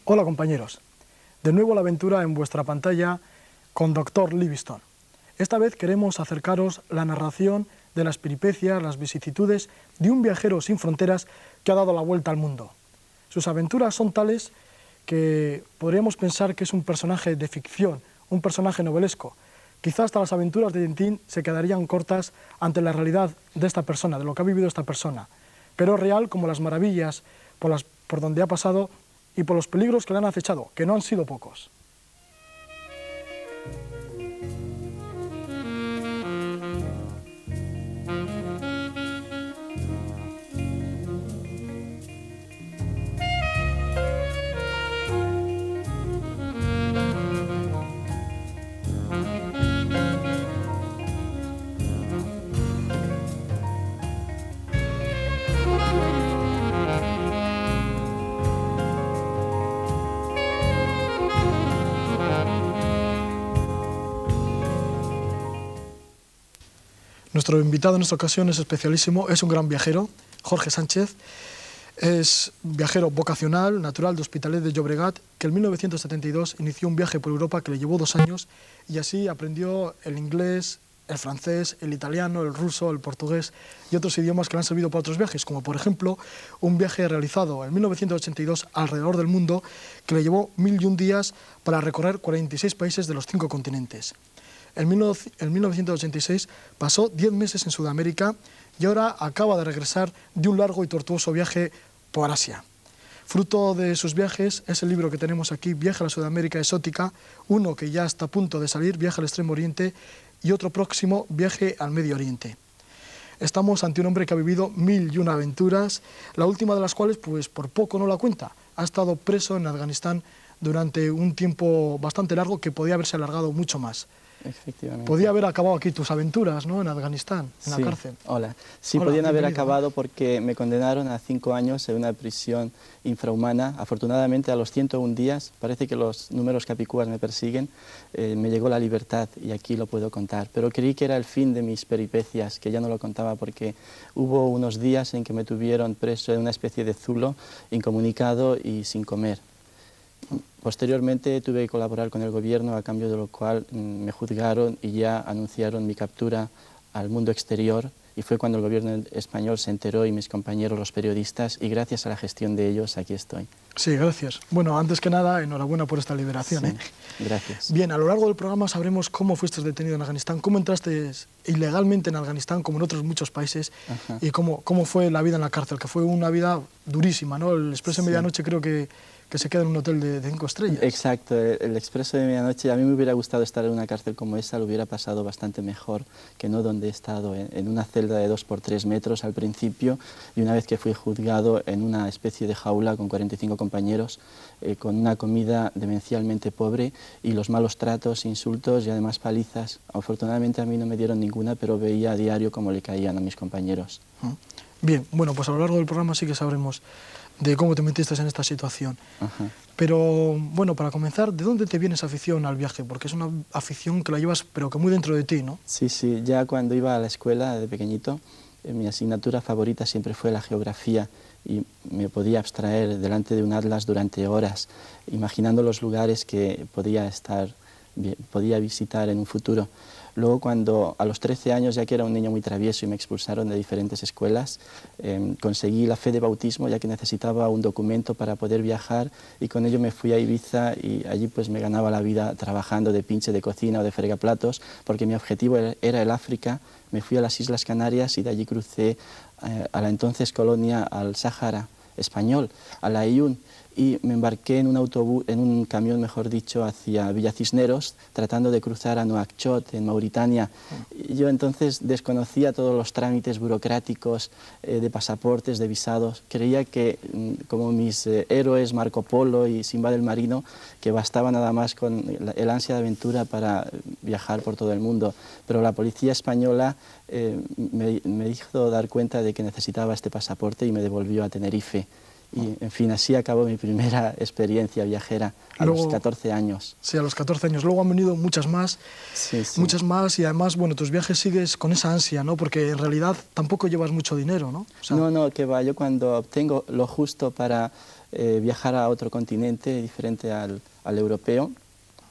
Hola compañeros, de nuevo la aventura en vuestra pantalla con Dr. Livingstone. Esta vez queremos acercaros la narración de las peripecias, las vicisitudes de un viajero sin fronteras que ha dado la vuelta al mundo. Sus aventuras son tales que podríamos pensar que es un personaje de ficción, un personaje novelesco. Quizás hasta las aventuras de Tintín se quedarían cortas ante la realidad de esta persona, de lo que ha vivido esta persona, pero es real como las maravillas por donde ha pasado y por los peligros que le han acechado, que no han sido pocos. Nuestro invitado en esta ocasión es especialísimo, es un gran viajero, Jorge Sánchez. Es viajero vocacional, natural de Hospitalet de Llobregat, que en 1972 inició un viaje por Europa que le llevó 2 años y así aprendió el inglés, el francés, el italiano, el ruso, el portugués y otros idiomas que le han servido para otros viajes, como por ejemplo un viaje realizado en 1982 alrededor del mundo que le llevó 1001 días para recorrer 46 países de los 5 continentes. En 1986 pasó 10 meses en Sudamérica y ahora acaba de regresar de un largo y tortuoso viaje por Asia. Fruto de sus viajes es el libro que tenemos aquí, Viaje a la Sudamérica Exótica, uno que ya está a punto de salir, Viaje al Extremo Oriente, y otro próximo, Viaje al Medio Oriente. Estamos ante un hombre que ha vivido 1001 aventuras, la última de las cuales, pues por poco no la cuenta. Ha estado preso en Afganistán durante un tiempo bastante largo que podía haberse alargado mucho más. Efectivamente. Podía haber acabado aquí tus aventuras, ¿no? En Afganistán, en la cárcel. Hola. Sí, Hola, podían haber bienvenido. acabado porque me condenaron a 5 años en una prisión infrahumana. Afortunadamente, a los 101 días, parece que los números capicúas me persiguen, me llegó la libertad y aquí lo puedo contar. Pero creí que era el fin de mis peripecias, que ya no lo contaba porque hubo unos días en que me tuvieron preso en una especie de zulo, incomunicado y sin comer. Posteriormente tuve que colaborar con el gobierno, a cambio de lo cual me juzgaron y ya anunciaron mi captura al mundo exterior, y fue cuando el gobierno español se enteró y mis compañeros, los periodistas, y gracias a la gestión de ellos aquí estoy. Sí, gracias. Bueno, antes que nada, enhorabuena por esta liberación. Sí, gracias. Bien, a lo largo del programa sabremos cómo fuiste detenido en Afganistán, cómo entraste ilegalmente en Afganistán, como en otros muchos países, y cómo fue la vida en la cárcel, que fue una vida durísima, ¿no? El Expreso de Medianoche creo que se queda en un hotel de 5 estrellas. Exacto, el Expreso de Medianoche, a mí me hubiera gustado estar en una cárcel como esa, lo hubiera pasado bastante mejor que no donde he estado, en una celda de 2 por 3 metros al principio, y una vez que fui juzgado en una especie de jaula con 45 compañeros, con una comida demencialmente pobre y los malos tratos, insultos y además palizas. Afortunadamente a mí no me dieron ninguna, pero veía a diario cómo le caían a mis compañeros. Bien, bueno, pues a lo largo del programa sí que sabremos de cómo te metiste en esta situación. Pero, bueno, para comenzar, ¿de dónde te viene esa afición al viaje? Porque es una afición que la llevas, pero que muy dentro de ti, ¿no? Sí, sí, ya cuando iba a la escuela de pequeñito, mi asignatura favorita siempre fue la geografía y me podía abstraer delante de un atlas durante horas, imaginando los lugares que podía visitar en un futuro. Luego, cuando a los 13 años, ya que era un niño muy travieso y me expulsaron de diferentes escuelas, conseguí la fe de bautismo, ya que necesitaba un documento para poder viajar, y con ello me fui a Ibiza y allí pues me ganaba la vida trabajando de pinche de cocina o de fregaplatos, porque mi objetivo era el África. Me fui a las Islas Canarias y de allí crucé a la entonces colonia al Sáhara español, a la Aaiún, y me embarqué en un autobús, en un camión, mejor dicho, hacia Villa Cisneros, tratando de cruzar a Nuakchot, en Mauritania. Yo entonces desconocía todos los trámites burocráticos de pasaportes, de visados. Creía que, como mis héroes Marco Polo y Sinbad el Marino, que bastaba nada más con el ansia de aventura para viajar por todo el mundo. Pero la policía española me hizo dar cuenta de que necesitaba este pasaporte y me devolvió a Tenerife. Y, en fin, así acabó mi primera experiencia viajera a los 14 años. Sí, a los 14 años. Luego han venido muchas más, muchas más, y además, bueno, tus viajes sigues con esa ansia, ¿no? Porque en realidad tampoco llevas mucho dinero, ¿no? O sea... No, que va, yo cuando obtengo lo justo para viajar a otro continente diferente al europeo,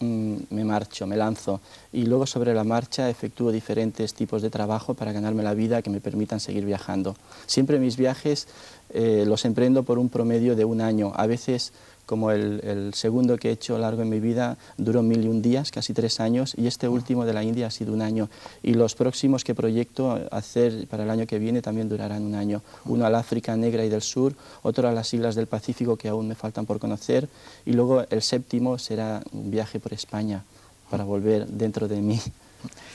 me marcho, me lanzo y luego sobre la marcha efectúo diferentes tipos de trabajo para ganarme la vida que me permitan seguir viajando. Siempre mis viajes los emprendo por un promedio de un año, a veces como el segundo que he hecho largo en mi vida duró 1001 días, casi 3 años, y este último de la India ha sido un año. Y los próximos que proyecto hacer para el año que viene también durarán un año. Uno al África Negra y del Sur, otro a las islas del Pacífico que aún me faltan por conocer, y luego el séptimo será un viaje por España para volver dentro de mí.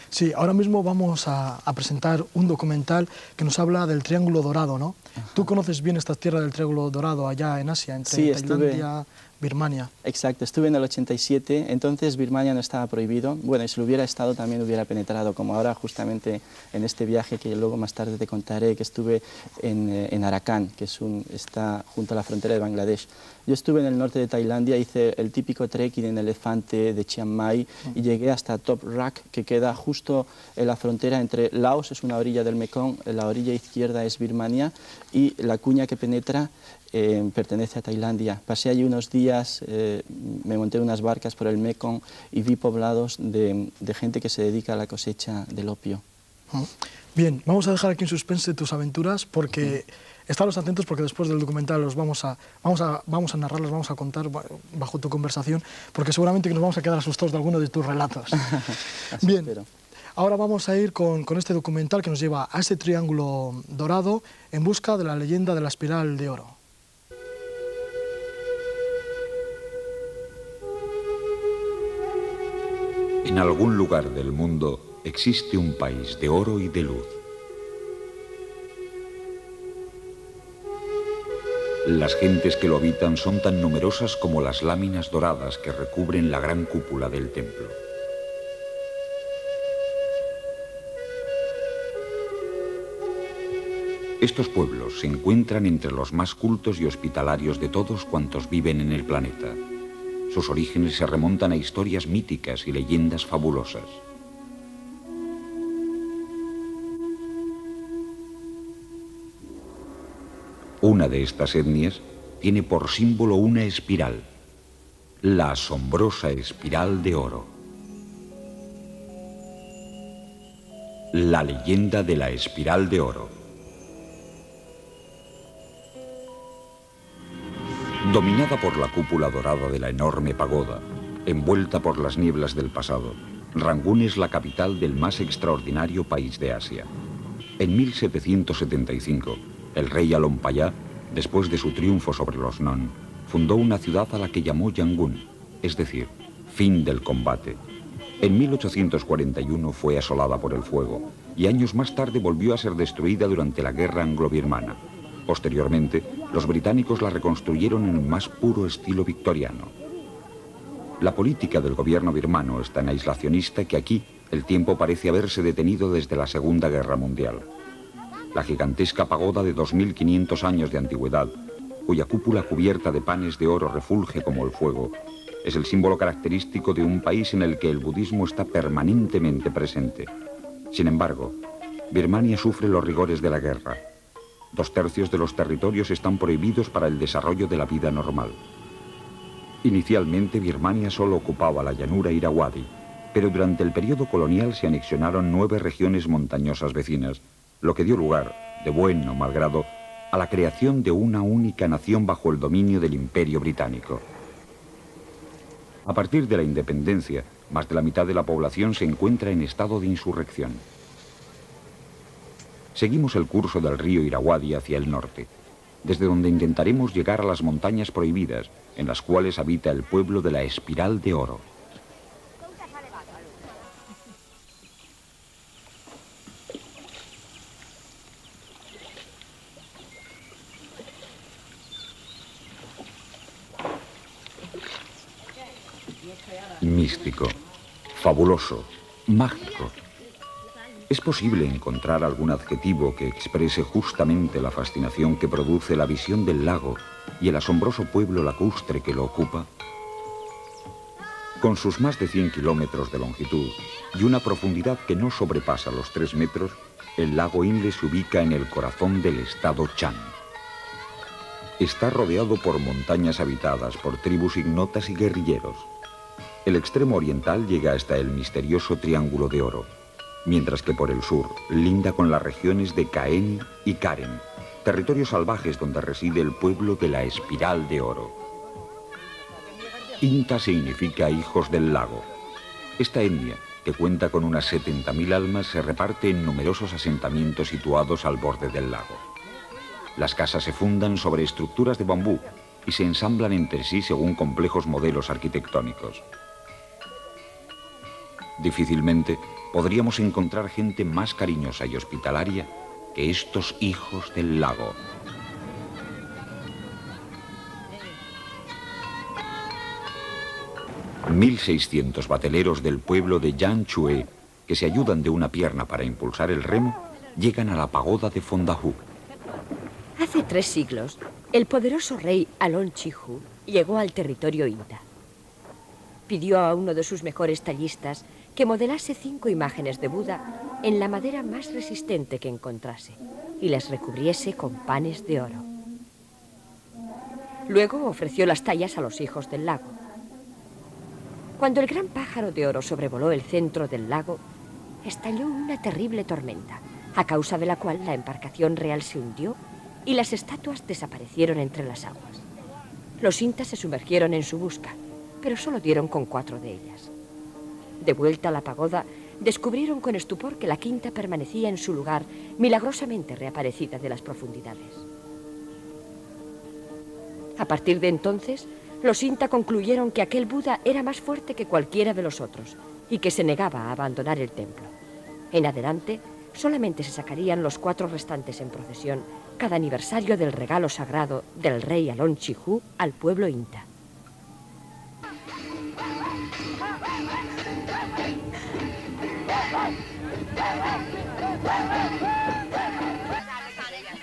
Sí, ahora mismo vamos a presentar un documental que nos habla del Triángulo Dorado, ¿no? Ajá. ¿Tú conoces bien estas tierras del Triángulo Dorado allá en Asia, entre Tailandia, Birmania? Exacto, estuve en el 87, entonces Birmania no estaba prohibido. Bueno, y si lo hubiera estado también hubiera penetrado, como ahora justamente en este viaje que luego más tarde te contaré, que estuve en Arakan, que está junto a la frontera de Bangladesh. Yo estuve en el norte de Tailandia, hice el típico trekking en elefante de Chiang Mai y llegué hasta Top Rak, que queda justo en la frontera entre Laos, es una orilla del Mekong, la orilla izquierda es Birmania y la cuña que penetra pertenece a Tailandia. Pasé allí unos días, me monté en unas barcas por el Mekong y vi poblados de gente que se dedica a la cosecha del opio. Bien, vamos a dejar aquí en suspense tus aventuras porque estaros atentos porque después del documental los vamos a narrarlos, vamos a contar bajo tu conversación porque seguramente que nos vamos a quedar asustados de alguno de tus relatos. Bien. Espero. Ahora vamos a ir con este documental que nos lleva a este triángulo dorado en busca de la leyenda de la espiral de oro. En algún lugar del mundo existe un país de oro y de luz. Las gentes que lo habitan son tan numerosas como las láminas doradas que recubren la gran cúpula del templo. Estos pueblos se encuentran entre los más cultos y hospitalarios de todos cuantos viven en el planeta. Sus orígenes se remontan a historias míticas y leyendas fabulosas. Una de estas etnias tiene por símbolo una espiral, la asombrosa espiral de oro. La leyenda de la espiral de oro. Dominada por la cúpula dorada de la enorme pagoda, envuelta por las nieblas del pasado, Rangún es la capital del más extraordinario país de Asia. En 1775, el rey Alompayá, después de su triunfo sobre los Non, fundó una ciudad a la que llamó Yangon, es decir, fin del combate. En 1841 fue asolada por el fuego y años más tarde volvió a ser destruida durante la guerra anglo-birmana. Posteriormente, los británicos la reconstruyeron en el más puro estilo victoriano. La política del gobierno birmano es tan aislacionista que aquí el tiempo parece haberse detenido desde la Segunda Guerra Mundial. La gigantesca pagoda de 2500 años de antigüedad, cuya cúpula cubierta de panes de oro refulge como el fuego, es el símbolo característico de un país en el que el budismo está permanentemente presente. Sin embargo, Birmania sufre los rigores de la guerra. 2/3 de los territorios están prohibidos para el desarrollo de la vida normal. Inicialmente, Birmania solo ocupaba la llanura Irrawaddy, pero durante el periodo colonial se anexionaron 9 regiones montañosas vecinas, lo que dio lugar, de buen o mal grado, a la creación de una única nación bajo el dominio del Imperio Británico. A partir de la independencia, más de la mitad de la población se encuentra en estado de insurrección. Seguimos el curso del río Irrawaddy hacia el norte, desde donde intentaremos llegar a las montañas prohibidas, en las cuales habita el pueblo de la Espiral de Oro. Místico, fabuloso, mágico. ¿Es posible encontrar algún adjetivo que exprese justamente la fascinación que produce la visión del lago y el asombroso pueblo lacustre que lo ocupa? Con sus más de 100 kilómetros de longitud y una profundidad que no sobrepasa los 3 metros, el lago Inle se ubica en el corazón del estado Chan. Está rodeado por montañas habitadas por tribus ignotas y guerrilleros. El extremo oriental llega hasta el misterioso Triángulo de Oro, mientras que por el sur linda con las regiones de Kaeni y Karen, territorios salvajes donde reside el pueblo de la Espiral de Oro. Inta significa hijos del lago. Esta etnia, que cuenta con unas 70.000 almas, se reparte en numerosos asentamientos situados al borde del lago. Las casas se fundan sobre estructuras de bambú y se ensamblan entre sí según complejos modelos arquitectónicos. Difícilmente podríamos encontrar gente más cariñosa y hospitalaria que estos hijos del lago. ...1.600 bateleros del pueblo de Yanchue, que se ayudan de una pierna para impulsar el remo, llegan a la pagoda de Fondahu. Hace 3 siglos, el poderoso rey Alon Chihu llegó al territorio Inta. Pidió a uno de sus mejores tallistas que modelase 5 imágenes de Buda en la madera más resistente que encontrase y las recubriese con panes de oro. Luego ofreció las tallas a los hijos del lago. Cuando el gran pájaro de oro sobrevoló el centro del lago, estalló una terrible tormenta, a causa de la cual la embarcación real se hundió y las estatuas desaparecieron entre las aguas. Los intas se sumergieron en su busca, pero solo dieron con 4 de ellas. De vuelta a la pagoda, descubrieron con estupor que la quinta permanecía en su lugar, milagrosamente reaparecida de las profundidades. A partir de entonces, los Inta concluyeron que aquel Buda era más fuerte que cualquiera de los otros y que se negaba a abandonar el templo. En adelante, solamente se sacarían los 4 restantes en procesión cada aniversario del regalo sagrado del rey Alon Chihu al pueblo Inta.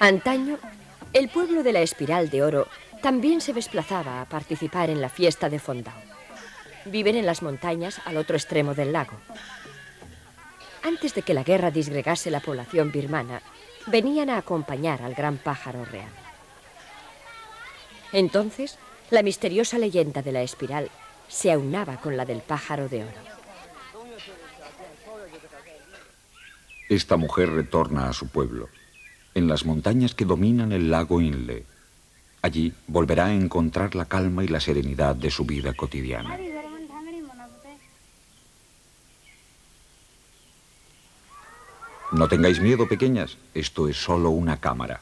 Antaño, el pueblo de la Espiral de Oro también se desplazaba a participar en la fiesta de Fondao. Viven en las montañas al otro extremo del lago. Antes de que la guerra disgregase la población birmana, venían a acompañar al gran pájaro real. Entonces, la misteriosa leyenda de la espiral se aunaba con la del pájaro de oro. Esta mujer retorna a su pueblo, en las montañas que dominan el lago Inle. Allí volverá a encontrar la calma y la serenidad de su vida cotidiana. No tengáis miedo, pequeñas, esto es solo una cámara.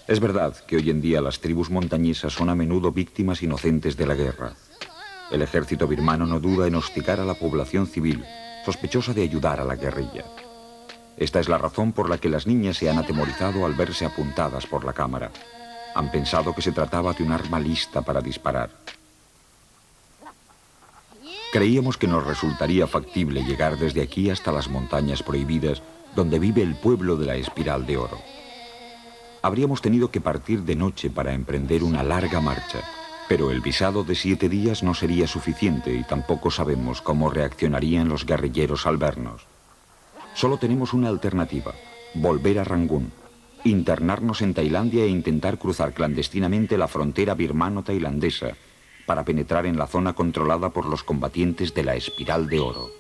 Es verdad que hoy en día las tribus montañesas son a menudo víctimas inocentes de la guerra. El ejército birmano no duda en hostigar a la población civil, sospechosa de ayudar a la guerrilla. Esta es la razón por la que las niñas se han atemorizado al verse apuntadas por la cámara. Han pensado que se trataba de un arma lista para disparar. Creíamos que nos resultaría factible llegar desde aquí hasta las montañas prohibidas, donde vive el pueblo de la Espiral de Oro. Habríamos tenido que partir de noche para emprender una larga marcha, pero el visado de 7 días no sería suficiente y tampoco sabemos cómo reaccionarían los guerrilleros al vernos. Solo tenemos una alternativa: volver a Rangún, internarnos en Tailandia e intentar cruzar clandestinamente la frontera birmano-tailandesa para penetrar en la zona controlada por los combatientes de la Espiral de Oro.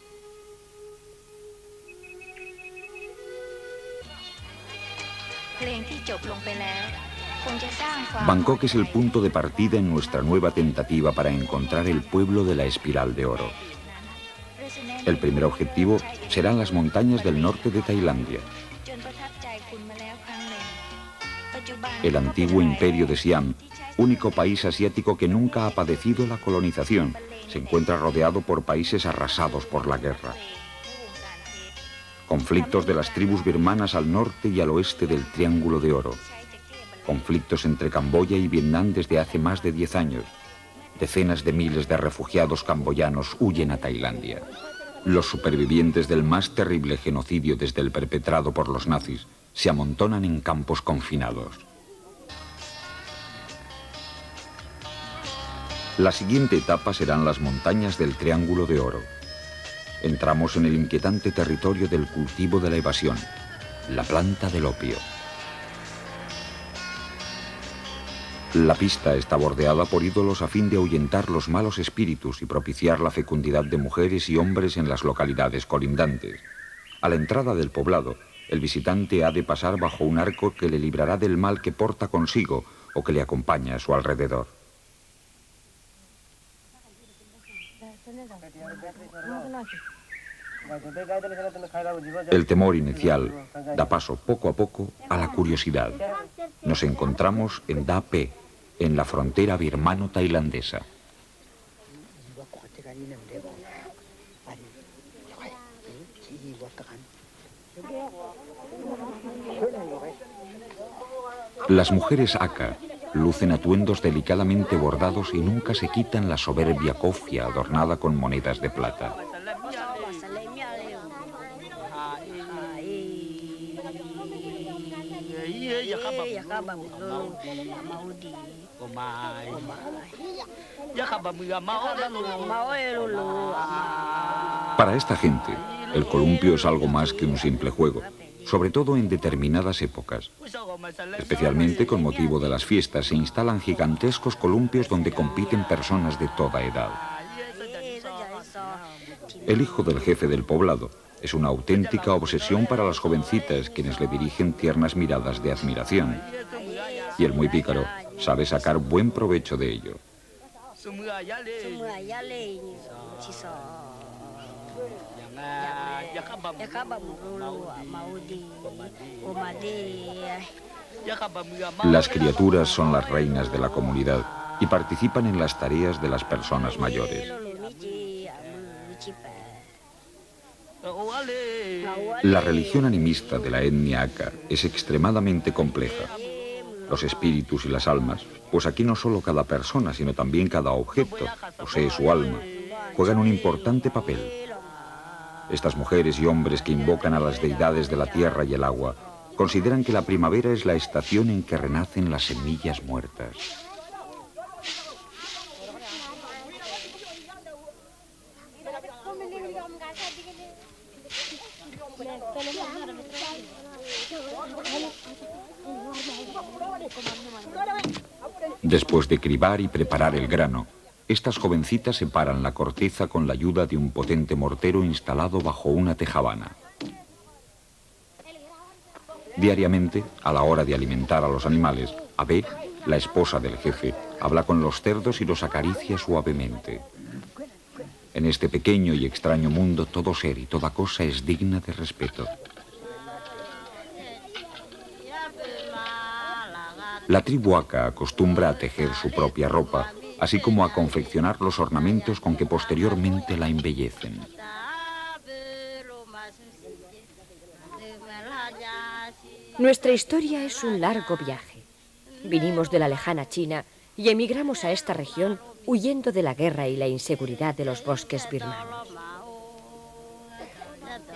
Bangkok es el punto de partida en nuestra nueva tentativa para encontrar el pueblo de la Espiral de Oro. El primer objetivo serán las montañas del norte de Tailandia. El antiguo imperio de Siam, único país asiático que nunca ha padecido la colonización, se encuentra rodeado por países arrasados por la guerra. Conflictos de las tribus birmanas al norte y al oeste del Triángulo de Oro. Conflictos entre Camboya y Vietnam desde hace más de 10 años. Decenas de miles de refugiados camboyanos huyen a Tailandia. Los supervivientes del más terrible genocidio desde el perpetrado por los nazis se amontonan en campos confinados. La siguiente etapa serán las montañas del Triángulo de Oro. Entramos en el inquietante territorio del cultivo de la evasión, la planta del opio. La pista está bordeada por ídolos a fin de ahuyentar los malos espíritus y propiciar la fecundidad de mujeres y hombres en las localidades colindantes. A la entrada del poblado, el visitante ha de pasar bajo un arco que le librará del mal que porta consigo o que le acompaña a su alrededor. El temor inicial da paso poco a poco a la curiosidad. Nos encontramos en Da Pe, en la frontera birmano-tailandesa. Las mujeres Aka lucen atuendos delicadamente bordados y nunca se quitan la soberbia cofia adornada con monedas de plata. Para esta gente, el columpio es algo más que un simple juego, sobre todo en determinadas épocas. Especialmente con motivo de las fiestas se instalan gigantescos columpios donde compiten personas de toda edad. El hijo del jefe del poblado es una auténtica obsesión para las jovencitas, quienes le dirigen tiernas miradas de admiración. Y el muy pícaro sabe sacar buen provecho de ello. Las criaturas son las reinas de la comunidad y participan en las tareas de las personas mayores. La religión animista de la etnia Aka es extremadamente compleja. Los espíritus y las almas, pues aquí no solo cada persona, sino también cada objeto posee su alma, juegan un importante papel. Estas mujeres y hombres que invocan a las deidades de la tierra y el agua consideran que la primavera es la estación en que renacen las semillas muertas. Después de cribar y preparar el grano, estas jovencitas separan la corteza con la ayuda de un potente mortero instalado bajo una tejabana. Diariamente, a la hora de alimentar a los animales, Abe, la esposa del jefe, habla con los cerdos y los acaricia suavemente. En este pequeño y extraño mundo, todo ser y toda cosa es digna de respeto. La tribu Aka acostumbra a tejer su propia ropa, así como a confeccionar los ornamentos con que posteriormente la embellecen. Nuestra historia es un largo viaje. Vinimos de la lejana China y emigramos a esta región huyendo de la guerra y la inseguridad de los bosques birmanos.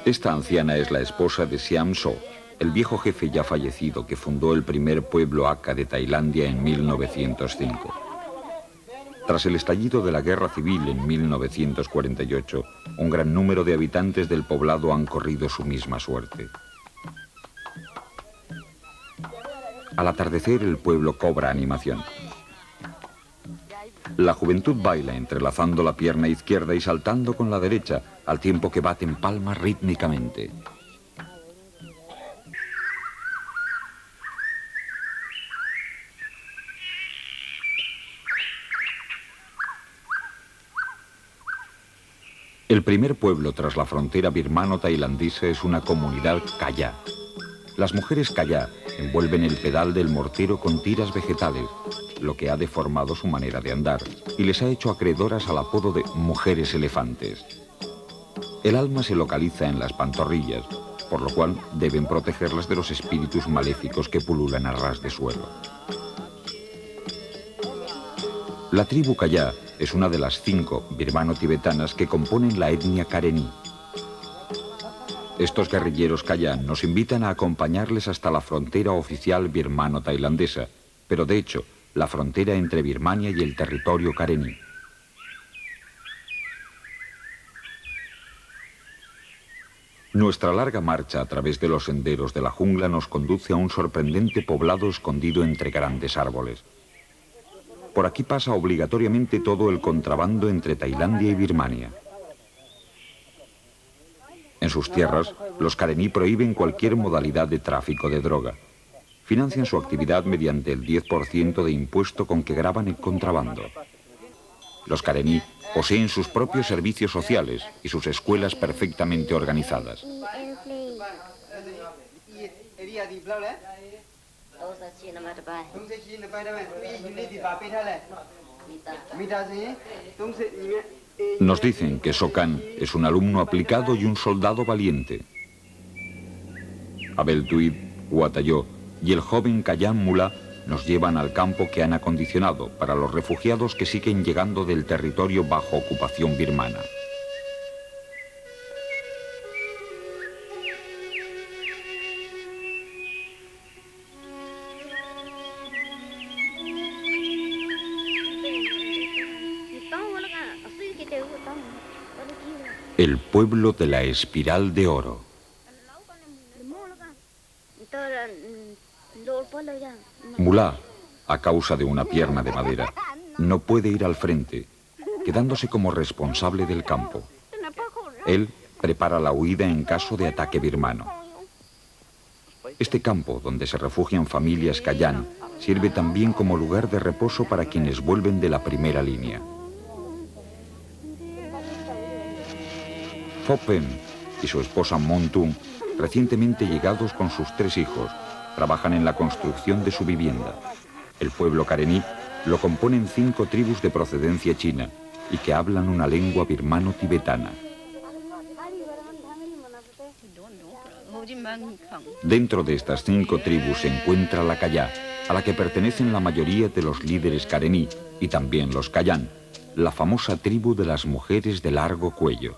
Esta anciana es la esposa de Siam So, el viejo jefe ya fallecido que fundó el primer pueblo Aka de Tailandia en 1905. Tras el estallido de la guerra civil en 1948, un gran número de habitantes del poblado han corrido su misma suerte. Al atardecer, el pueblo cobra animación. La juventud baila entrelazando la pierna izquierda y saltando con la derecha, al tiempo que baten palmas rítmicamente. El primer pueblo tras la frontera birmano-tailandesa es una comunidad Kayá. Las mujeres Kayá envuelven el pedal del mortero con tiras vegetales, lo que ha deformado su manera de andar y les ha hecho acreedoras al apodo de mujeres elefantes. El alma se localiza en las pantorrillas, por lo cual deben protegerlas de los espíritus maléficos que pululan a ras de suelo. La tribu Kayá es una de las 5 birmano-tibetanas que componen la etnia Karenni. Estos guerrilleros Kayá nos invitan a acompañarles hasta la frontera oficial birmano-tailandesa, pero de hecho, la frontera entre Birmania y el territorio Karenni. Nuestra larga marcha a través de los senderos de la jungla nos conduce a un sorprendente poblado escondido entre grandes árboles. Por aquí pasa obligatoriamente todo el contrabando entre Tailandia y Birmania. En sus tierras, los karení prohíben cualquier modalidad de tráfico de droga. Financian su actividad mediante el 10% de impuesto con que gravan el contrabando. Los karení poseen sus propios servicios sociales y sus escuelas perfectamente organizadas. Nos dicen que Sokan es un alumno aplicado y un soldado valiente. Abel Tuib, Huatayo y el joven Kayan Mullah nos llevan al campo que han acondicionado para los refugiados que siguen llegando del territorio bajo ocupación birmana. El pueblo de la Espiral de Oro. Mullah, a causa de una pierna de madera, no puede ir al frente, quedándose como responsable del campo. Él prepara la huida en caso de ataque birmano. Este campo, donde se refugian familias Kayan, sirve también como lugar de reposo para quienes vuelven de la primera línea. Phopem y su esposa Montun, recientemente llegados con sus 3 hijos, trabajan en la construcción de su vivienda. El pueblo karení lo componen 5 tribus de procedencia china y que hablan una lengua birmano-tibetana. Dentro de estas 5 tribus se encuentra la Kayá, a la que pertenecen la mayoría de los líderes karení y también los Kayan, la famosa tribu de las mujeres de largo cuello.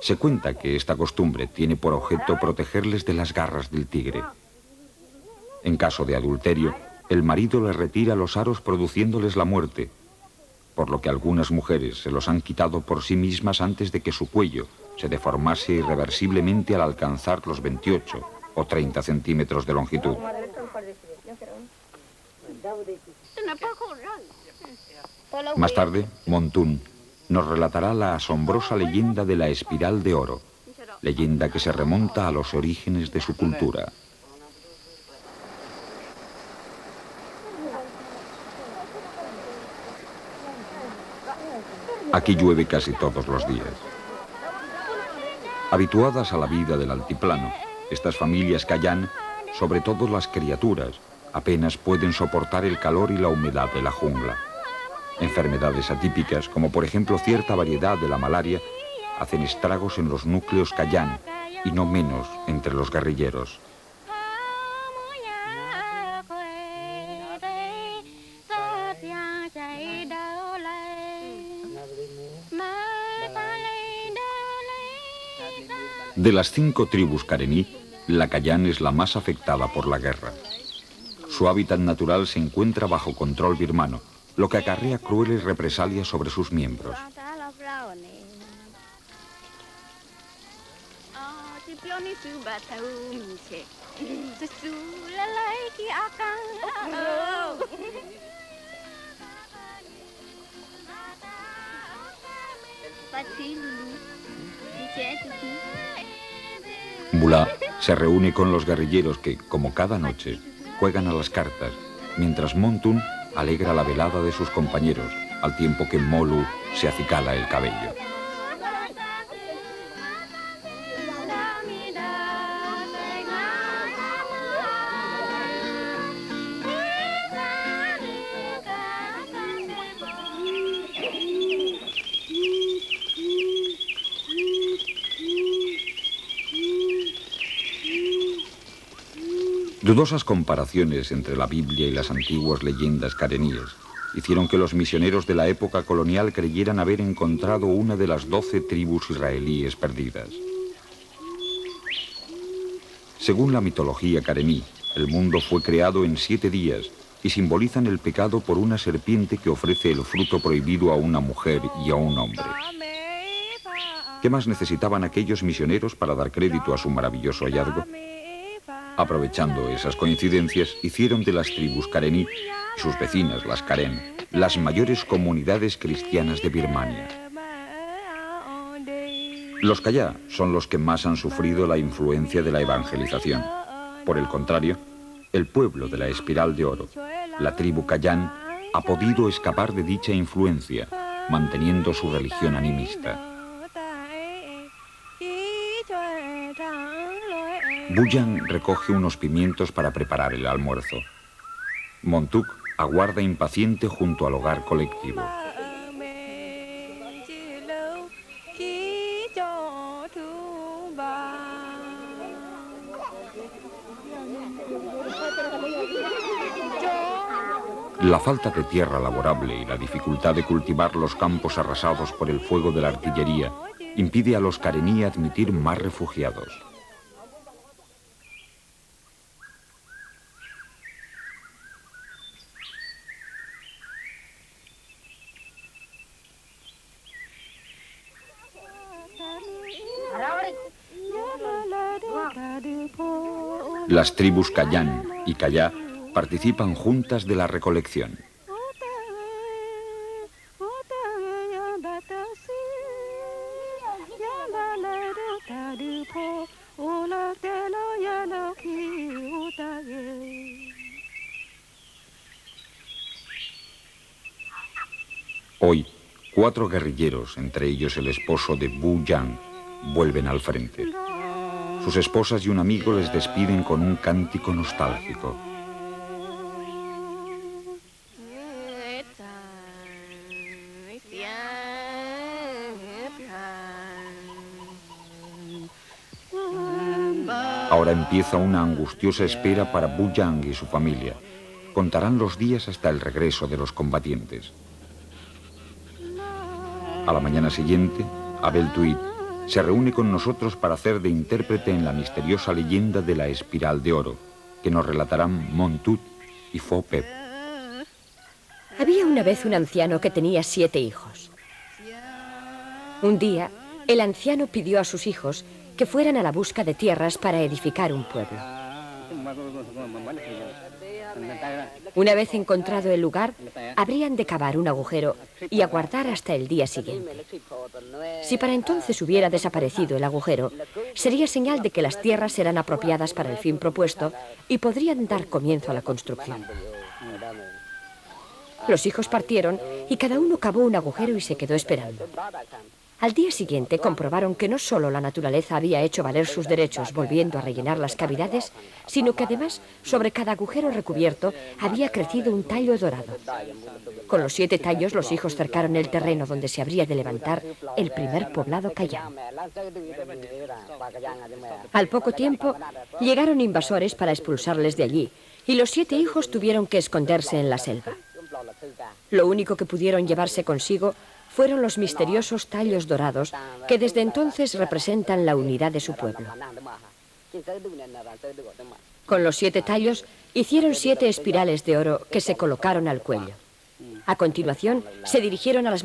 Se cuenta que esta costumbre tiene por objeto protegerles de las garras del tigre. En caso de adulterio, el marido les retira los aros produciéndoles la muerte, por lo que algunas mujeres se los han quitado por sí mismas antes de que su cuello se deformase irreversiblemente al alcanzar los 28 o 30 centímetros de longitud. Más tarde, Montun nos relatará la asombrosa leyenda de la Espiral de Oro, leyenda que se remonta a los orígenes de su cultura. Aquí llueve casi todos los días. Habituadas a la vida del altiplano, estas familias Kayan, sobre todo las criaturas, apenas pueden soportar el calor y la humedad de la jungla. Enfermedades atípicas, como por ejemplo cierta variedad de la malaria, hacen estragos en los núcleos Kayan y no menos entre los guerrilleros. De las 5 tribus karení, la Kayan es la más afectada por la guerra. Su hábitat natural se encuentra bajo control birmano, lo que acarrea crueles represalias sobre sus miembros. Mullah se reúne con los guerrilleros que, como cada noche, juegan a las cartas, mientras Montun alegra la velada de sus compañeros, al tiempo que Molu se acicala el cabello. Dudosas comparaciones entre la Biblia y las antiguas leyendas kareníes hicieron que los misioneros de la época colonial creyeran haber encontrado una de las 12 tribus israelíes perdidas. Según la mitología karení, el mundo fue creado en 7 días y simbolizan el pecado por una serpiente que ofrece el fruto prohibido a una mujer y a un hombre. ¿Qué más necesitaban aquellos misioneros para dar crédito a su maravilloso hallazgo? Aprovechando esas coincidencias, hicieron de las tribus Karenni, sus vecinas las Karen, las mayores comunidades cristianas de Birmania. Los Kayá son los que más han sufrido la influencia de la evangelización. Por el contrario, el pueblo de la Espiral de Oro, la tribu Kayan, ha podido escapar de dicha influencia, manteniendo su religión animista. Buyang recoge unos pimientos para preparar el almuerzo. Montuk aguarda impaciente junto al hogar colectivo. La falta de tierra laborable y la dificultad de cultivar los campos arrasados por el fuego de la artillería impide a los Karenni admitir más refugiados. Las tribus Kayan y Kayá participan juntas de la recolección. Hoy, 4 guerrilleros, entre ellos el esposo de Buyang, vuelven al frente. Sus esposas y un amigo les despiden con un cántico nostálgico. Ahora empieza una angustiosa espera para Buyang y su familia. Contarán los días hasta el regreso de los combatientes. A la mañana siguiente, Abel Tuit se reúne con nosotros para hacer de intérprete en la misteriosa leyenda de la Espiral de Oro, que nos relatarán Montut y Pho Pep. Había una vez un anciano que tenía 7 hijos. Un día, el anciano pidió a sus hijos que fueran a la busca de tierras para edificar un pueblo. Una vez encontrado el lugar, habrían de cavar un agujero y aguardar hasta el día siguiente. Si para entonces hubiera desaparecido el agujero, sería señal de que las tierras eran apropiadas para el fin propuesto y podrían dar comienzo a la construcción. Los hijos partieron y cada uno cavó un agujero y se quedó esperando. Al día siguiente comprobaron que no solo la naturaleza había hecho valer sus derechos volviendo a rellenar las cavidades, sino que además sobre cada agujero recubierto había crecido un tallo dorado. Con los 7 tallos los hijos cercaron el terreno donde se habría de levantar el primer poblado Kayán. Al poco tiempo llegaron invasores para expulsarles de allí y los 7 hijos tuvieron que esconderse en la selva. Lo único que pudieron llevarse consigo fueron los misteriosos tallos dorados que desde entonces representan la unidad de su pueblo. Con los 7 tallos hicieron 7 espirales de oro que se colocaron al cuello. A continuación se dirigieron a las